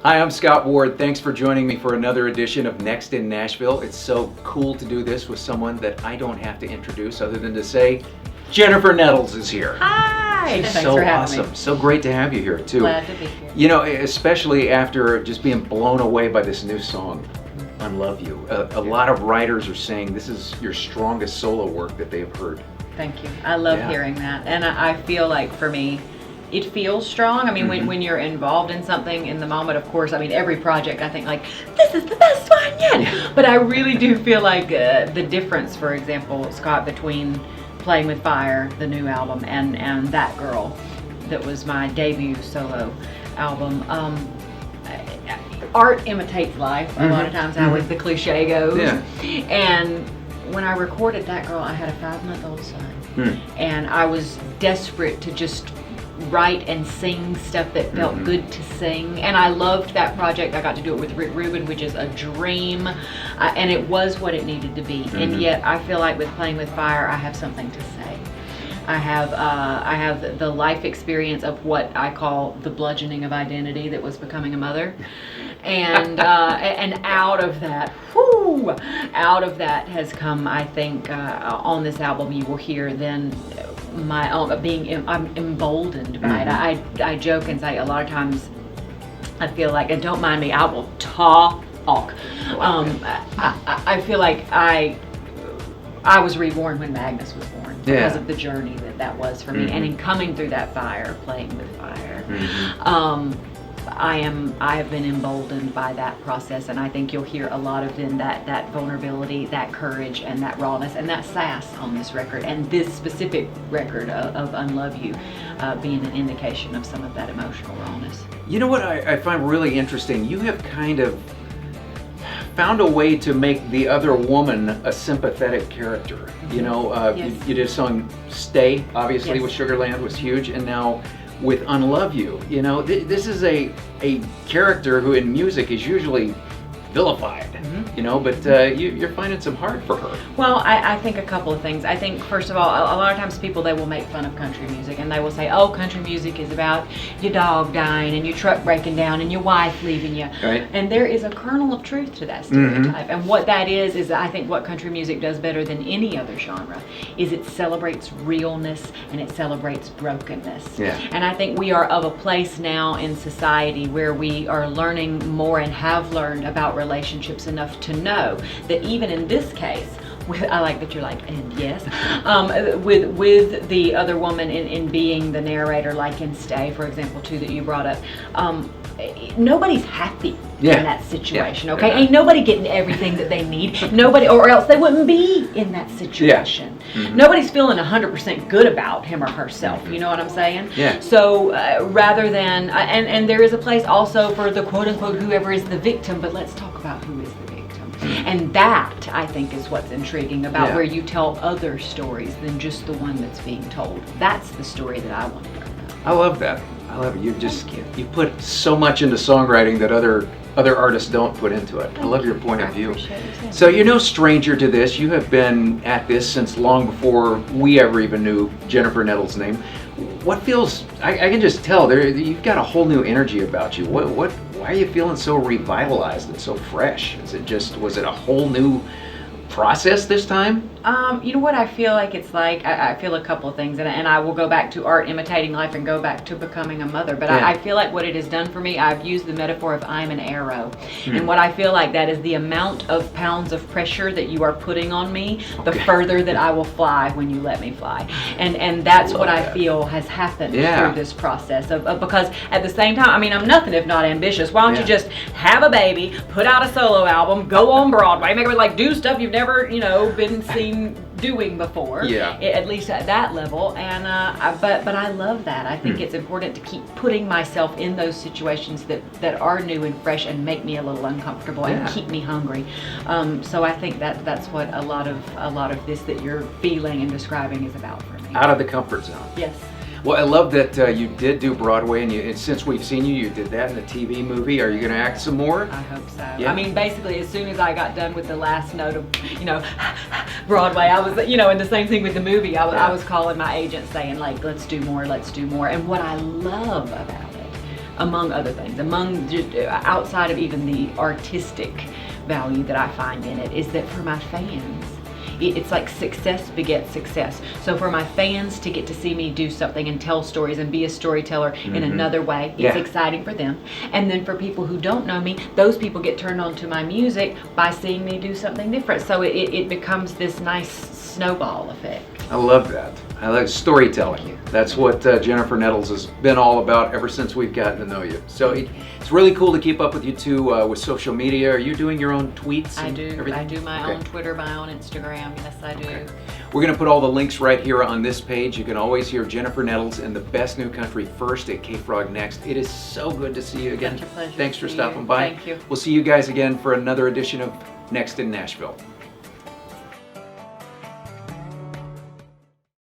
Hi, I'm Scott Ward. Thanks for joining me for another edition of Next in Nashville. It's so cool to do this with someone that I don't have to introduce other than to say, Jennifer Nettles is here. Hi! She's Thanks so for having awesome. me. So great to have you here too. Glad to be here. You know, especially after just being blown away by this new song, Unlove You. A lot of writers are saying this is your strongest solo work that they've heard. Thank you. I love hearing that. And I feel like for me, it feels strong. I mean, when you're involved in something in the moment, of course, I mean, every project I think like, this is the best one yet. Yeah. But I really do feel like the difference, for example, Scott, between Playing with Fire, the new album, and That Girl, that was my debut solo album. Art imitates life a lot of times, how the cliche goes. Yeah. And when I recorded That Girl, I had a 5-month-old son. And I was desperate to just write and sing stuff that felt good to sing, and I loved that project. I got to do it with Rick Rubin, which is a dream, and it was what it needed to be. And yet I feel like with Playing with Fire, I have something to say. I have the life experience of what I call the bludgeoning of identity that was becoming a mother, and out of that, out of that has come, I think, on this album you will hear then my own I'm emboldened by it. I joke and say a lot of times I feel like, and don't mind me, I will talk. I feel like I was reborn when Magnus was born because of the journey that was for me, and in coming through that fire, playing with fire, I have been emboldened by that process, and I think you'll hear a lot of then that vulnerability, that courage, and that rawness, and that sass on this record, and this specific record of Unlove You being an indication of some of that emotional rawness. You know what I find really interesting? You have kind of found a way to make the other woman a sympathetic character. You know, you did a song Stay, obviously, with Sugarland was huge, and now with Unlove You, you know, this is a character who in music is usually vilified, you know, but you're finding some heart for her. Well, I think a couple of things. I think, first of all, a lot of times people, they will make fun of country music, and they will say, oh, country music is about your dog dying and your truck breaking down and your wife leaving you. Right. And there is a kernel of truth to that stereotype. And what that is I think what country music does better than any other genre is it celebrates realness and it celebrates brokenness. Yeah. And I think we are of a place now in society where we are learning more and have learned about relationships enough to know that even in this case, I like that you're like, and yes, with the other woman in being the narrator, like in Stay, for example, too, that you brought up, nobody's happy in that situation, okay? Ain't nobody getting everything that they need. Nobody, or else they wouldn't be in that situation. Nobody's feeling 100% good about him or herself, you know what I'm saying? Yeah. So rather than, and there is a place also for the quote-unquote whoever is the victim, but let's talk about who is the victim. And that, I think, is what's intriguing about where you tell other stories than just the one that's being told. That's the story that I want to tell. I love that. I love it. You put so much into songwriting that other artists don't put into it. I love your point of view. So you're no stranger to this. You have been at this since long before we ever even knew Jennifer Nettles' name. What feels, I can just tell, you've got a whole new energy about you. Why are you feeling so revitalized and so fresh? Was it a whole new process this time? You know what I feel like it's like? I feel a couple of things, and I will go back to art imitating life and go back to becoming a mother. But I feel like what it has done for me, I've used the metaphor of I'm an arrow. And what I feel like that is the amount of pounds of pressure that you are putting on me, the further that I will fly when you let me fly. And that's what I feel has happened through this process of because at the same time, I mean, I'm nothing if not ambitious. Why don't you just have a baby, put out a solo album, go on Broadway, make it like do stuff you've never, you know, been seen doing before, at least at that level, and but I love that. I think it's important to keep putting myself in those situations that are new and fresh and make me a little uncomfortable and keep me hungry. So I think that's what a lot of this that you're feeling and describing is about for me. Out of the comfort zone. Yes. Well, I love that you did do Broadway, and since we've seen you, you did that in a TV movie. Are you going to act some more? I hope so. Yeah. I mean, basically, as soon as I got done with the last note of, you know, Broadway, I was, you know, and the same thing with the movie. I was calling my agent saying, like, let's do more. And what I love about it, among other things, outside of even the artistic value that I find in it, is that for my fans, it's like success begets success. So for my fans to get to see me do something and tell stories and be a storyteller in another way, it's exciting for them. And then for people who don't know me, those people get turned on to my music by seeing me do something different. So it becomes this nice snowball effect. I love that. I like storytelling. That's what Jennifer Nettles has been all about ever since we've gotten to know you. So it's really cool to keep up with you too with social media. Are you doing your own tweets? I do. Everything? I do my own Twitter, my own Instagram. Yes, I do. Okay. We're going to put all the links right here on this page. You can always hear Jennifer Nettles and the best new country first at K-Frog Next. It is so good to see you again. Such a pleasure. Thanks for stopping by. Thank you. We'll see you guys again for another edition of Next in Nashville.